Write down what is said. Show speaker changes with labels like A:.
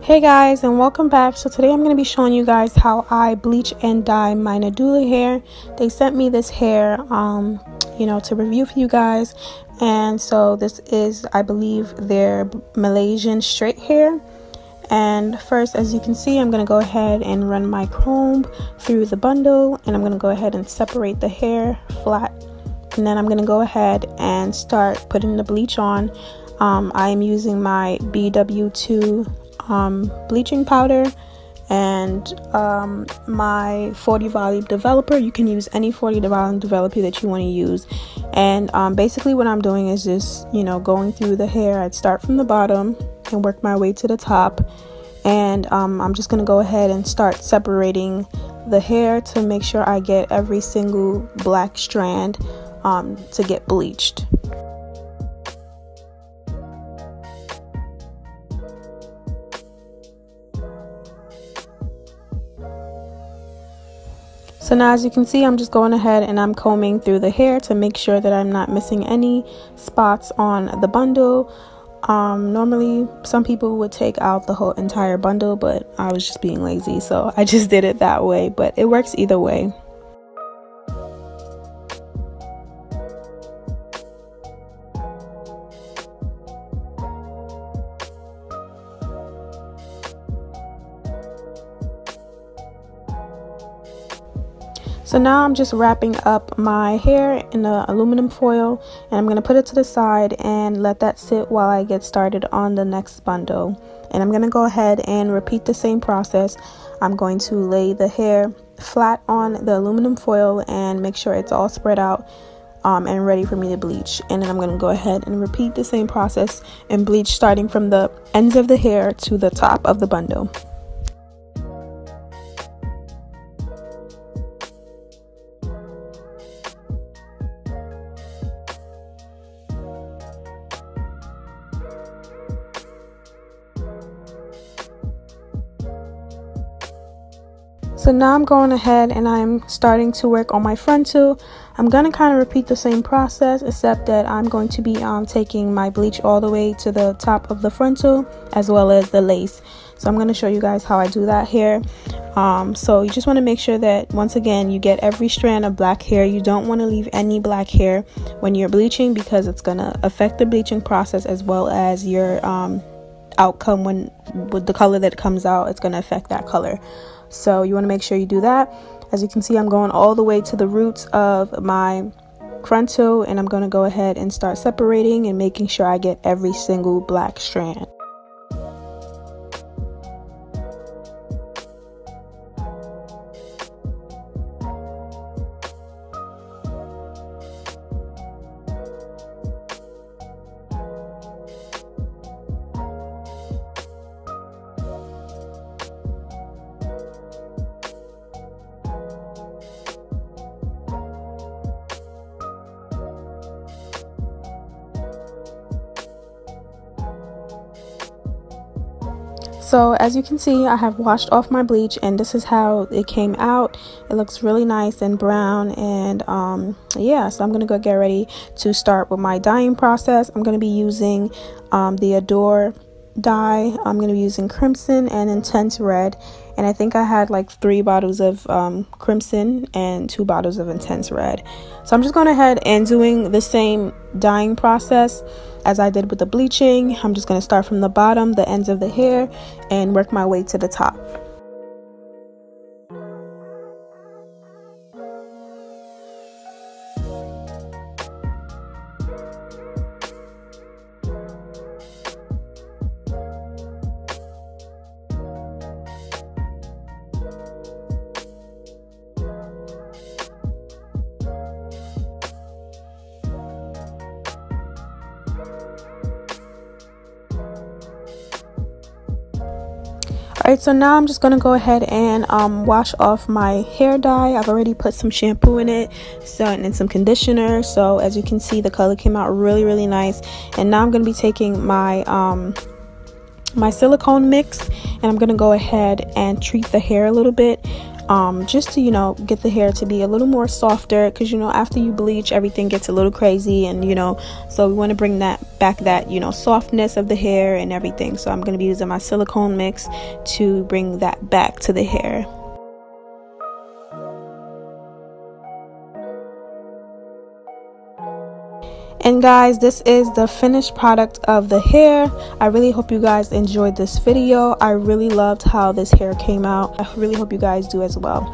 A: Hey guys, and welcome back. So today I'm going to be showing you guys how I bleach and dye my Nadula hair. They sent me this hair to review for you guys, and so this is, I believe, their Malaysian straight hair. And first, as you can see, I'm going to go ahead and run my comb through the bundle, and I'm going to go ahead and separate the hair flat, and then I'm going to go ahead and start putting the bleach on. I am using my BW2 bleaching powder and my 40 volume developer. You can use any 40 volume developer that you want to use. And basically what I'm doing is just going through the hair. I'd start from the bottom and work my way to the top, and I'm just going to go ahead and start separating the hair to make sure I get every single black strand to get bleached. So now, as you can see, I'm just going ahead and I'm combing through the hair to make sure that I'm not missing any spots on the bundle. Normally some people would take out the whole entire bundle, but I was just being lazy, so I just did it that way, but it works either way. So now I'm just wrapping up my hair in the aluminum foil, and I'm going to put it to the side and let that sit while I get started on the next bundle. And I'm going to go ahead and repeat the same process. I'm going to lay the hair flat on the aluminum foil and make sure it's all spread out and ready for me to bleach. And then I'm going to go ahead and repeat the same process and bleach, starting from the ends of the hair to the top of the bundle. So now I'm going ahead and I'm starting to work on my frontal. I'm going to kind of repeat the same process, except that I'm going to be taking my bleach all the way to the top of the frontal as well as the lace. So I'm going to show you guys how I do that here. So you just want to make sure that, once again, you get every strand of black hair. You don't want to leave any black hair when you're bleaching, because it's going to affect the bleaching process as well as your outcome. With the color that comes out, it's going to affect that color. So you want to make sure you do that. As you can see, I'm going all the way to the roots of my frontal, and I'm going to go ahead and start separating and making sure I get every single black strand. So as you can see, I have washed off my bleach, and this is how it came out. It looks really nice and brown, and yeah, so I'm gonna go get ready to start with my dyeing process. I'm gonna be using the Adore dye. I'm gonna be using crimson and intense red, and I think I had like 3 bottles of crimson and 2 bottles of intense red. So I'm just going ahead and doing the same dyeing process as I did with the bleaching. I'm just going to start from the bottom, the ends of the hair, and work my way to the top. Alright, so now I'm just going to go ahead and wash off my hair dye. I've already put some shampoo in it, and some conditioner. So as you can see, the color came out really nice. And now I'm going to be taking my my silicone mix, and I'm going to go ahead and treat the hair a little bit. just to, you know, get the hair to be a little more softer, because, you know, after you bleach, everything gets a little crazy, and, you know, so we want to bring that back, that, you know, softness of the hair and everything. So I'm going to be using my silicone mix to bring that back to the hair. And guys, this is the finished product of the hair. I really hope you guys enjoyed this video. I really loved how this hair came out. I really hope you guys do as well.